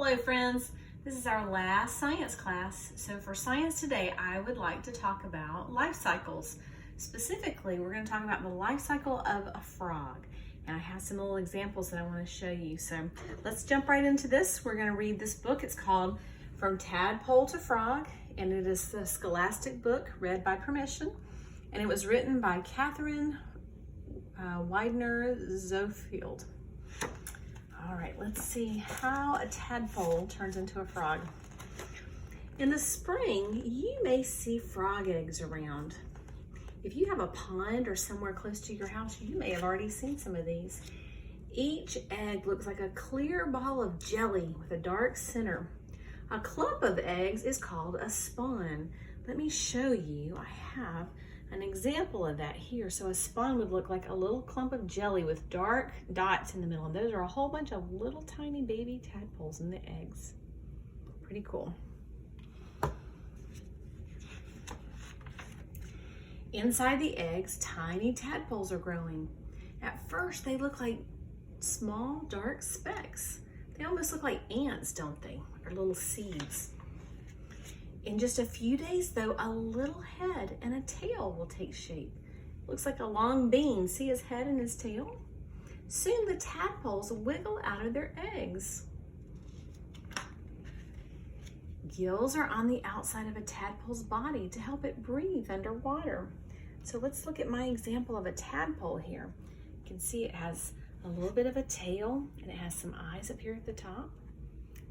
Hello friends, this is our last science class. So for science today, I would like to talk about life cycles. Specifically, we're going to talk about the life cycle of a frog. And I have some little examples that I want to show you. So let's jump right into this. We're going to read this book. It's called From Tadpole to Frog, and it is the Scholastic book read by permission. And it was written by Catherine Widener-Zofield. All right, let's see how a tadpole turns into a frog. In the spring, you may see frog eggs around. If you have a pond or somewhere close to your house, you may have already seen some of these. Each egg looks like a clear ball of jelly with a dark center. A clump of eggs is called a spawn. Let me show you. I have an example of that here. So a spawn would look like a little clump of jelly with dark dots in the middle. And those are a whole bunch of little tiny baby tadpoles in the eggs. Pretty cool. Inside the eggs, tiny tadpoles are growing. At first, they look like small, dark specks. They almost look like ants, don't they? Or little seeds. In just a few days, though, a little head and a tail will take shape. Looks like a long bean. See his head and his tail? Soon the tadpoles wiggle out of their eggs. Gills are on the outside of a tadpole's body to help it breathe underwater. So let's look at my example of a tadpole here. You can see it has a little bit of a tail and it has some eyes up here at the top.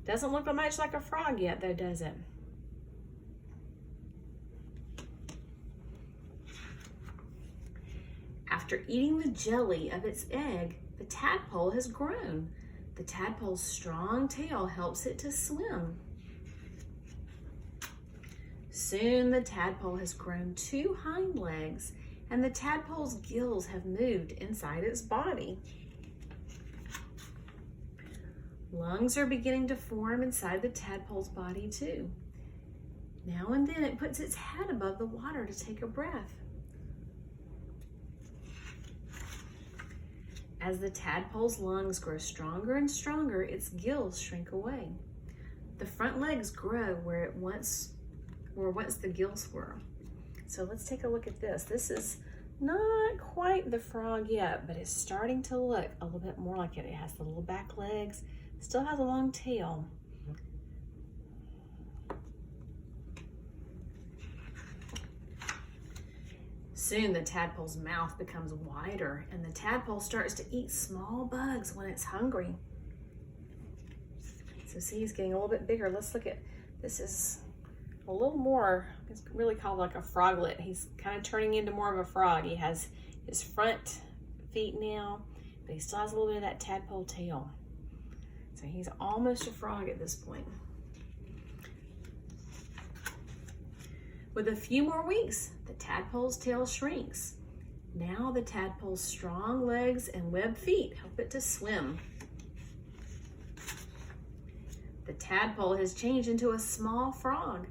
Doesn't look much like a frog yet though, does it? After eating the jelly of its egg, the tadpole has grown. The tadpole's strong tail helps it to swim. Soon the tadpole has grown 2 hind legs and the tadpole's gills have moved inside its body. Lungs are beginning to form inside the tadpole's body too. Now and then it puts its head above the water to take a breath. As the tadpole's lungs grow stronger and stronger, its gills shrink away. The front legs grow where once the gills were. So let's take a look at this. This is not quite the frog yet, but it's starting to look a little bit more like it. It has the little back legs, still has a long tail. Soon the tadpole's mouth becomes wider and the tadpole starts to eat small bugs when it's hungry. So see, he's getting a little bit bigger. Let's look at, this is a little more, it's really called like a froglet. He's kind of turning into more of a frog. He has his front feet now, but he still has a little bit of that tadpole tail. So he's almost a frog at this point. With a few more weeks, the tadpole's tail shrinks. Now the tadpole's strong legs and webbed feet help it to swim. The tadpole has changed into a small frog.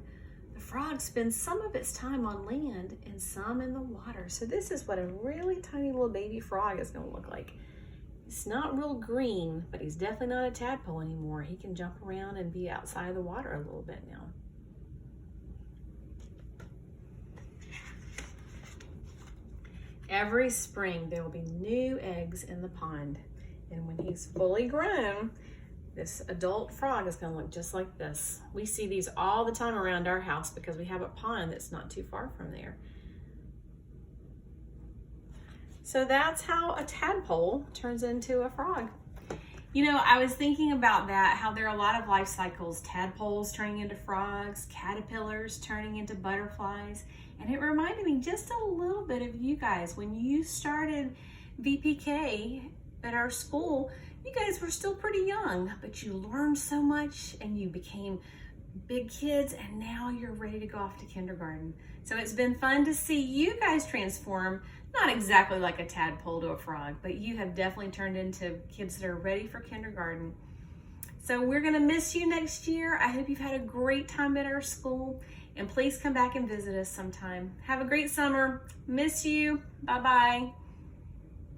The frog spends some of its time on land and some in the water. So this is what a really tiny little baby frog is going to look like. It's not real green, but he's definitely not a tadpole anymore. He can jump around and be outside of the water a little bit now. Every spring, there will be new eggs in the pond. And when he's fully grown, this adult frog is going to look just like this. We see these all the time around our house because we have a pond that's not too far from there. So that's how a tadpole turns into a frog. You know, I was thinking about that, how there are a lot of life cycles, tadpoles turning into frogs, caterpillars turning into butterflies, and it reminded me just a little bit of you guys. When you started VPK at our school, you guys were still pretty young, but you learned so much and you became big kids and now you're ready to go off to kindergarten. So it's been fun to see you guys transform, not exactly like a tadpole to a frog, but you have definitely turned into kids that are ready for kindergarten. So we're gonna miss you next year. I hope you've had a great time at our school and please come back and visit us sometime. Have a great summer. Miss you. Bye-bye.